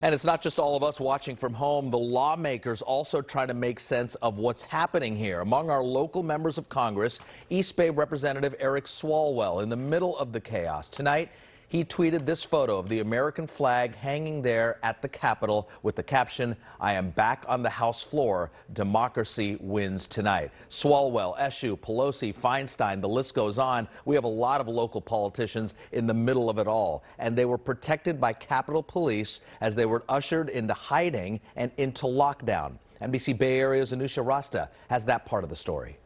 And it's not just all of us watching from home. The lawmakers also trying to make sense of what's happening here. Among our local members of Congress, East Bay Representative Eric Swalwell in the middle of the chaos. Tonight, he tweeted this photo of the American flag hanging there at the Capitol with the caption, "I am back on the House floor. Democracy wins tonight." Swalwell, Eshoo, Pelosi, Feinstein, the list goes on. We have a lot of local politicians in the middle of it all. And they were protected by Capitol Police as they were ushered into hiding and into lockdown. NBC Bay Area's Anoushah Rasta has that part of the story.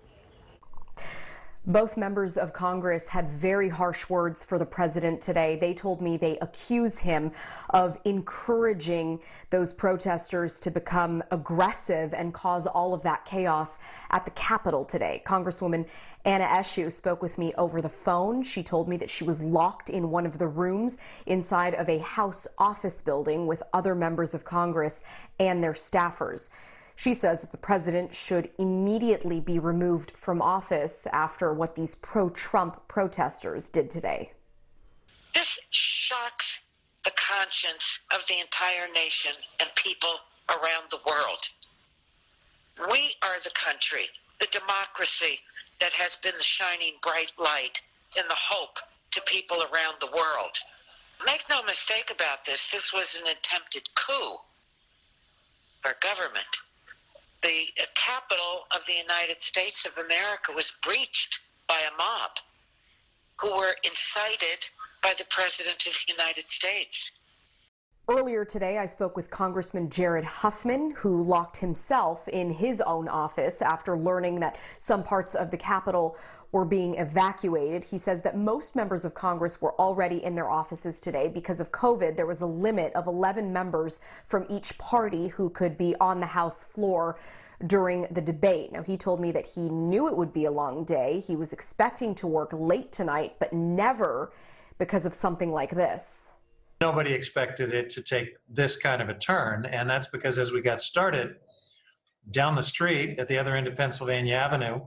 Both members of Congress had very harsh words for the president today. They told me they accuse him of encouraging those protesters to become aggressive and cause all of that chaos at the Capitol today. Congresswoman Eshoo spoke with me over the phone. She told me that she was locked in one of the rooms inside of a House office building with other members of Congress and their staffers. She says that the president should immediately be removed from office after what these pro-Trump protesters did today. This shocks the conscience of the entire nation and people around the world. We are the country, the democracy that has been the shining bright light and the hope to people around the world. Make no mistake about this, this was an attempted coup for government. The Capitol of the United States of America was breached by a mob who were incited by the President of the United States. Earlier today, I spoke with Congressman Jared Huffman, who locked himself in his own office after learning that some parts of the Capitol were being evacuated. He says that most members of Congress were already in their offices today. Because of COVID, there was a limit of 11 members from each party who could be on the House floor during the debate. Now, he told me that he knew it would be a long day. He was expecting to work late tonight, but never because of something like this. Nobody expected it to take this kind of a turn, and that's because as we got started, down the street at the other end of Pennsylvania Avenue,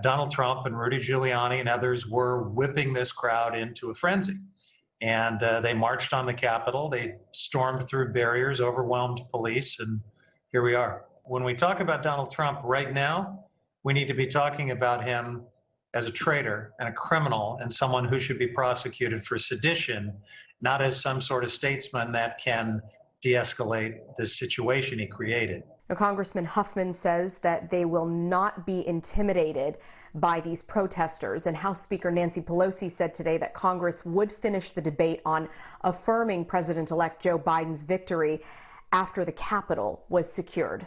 Donald Trump and Rudy Giuliani and others were whipping this crowd into a frenzy. And they marched on the Capitol, they stormed through barriers, overwhelmed police, and here we are. When we talk about Donald Trump right now, we need to be talking about him as a traitor and a criminal and someone who should be prosecuted for sedition, not as some sort of statesman that can de-escalate this situation he created. Now, Congressman Huffman says that they will not be intimidated by these protesters. And House Speaker Nancy Pelosi said today that Congress would finish the debate on affirming President-elect Joe Biden's victory after the Capitol was secured.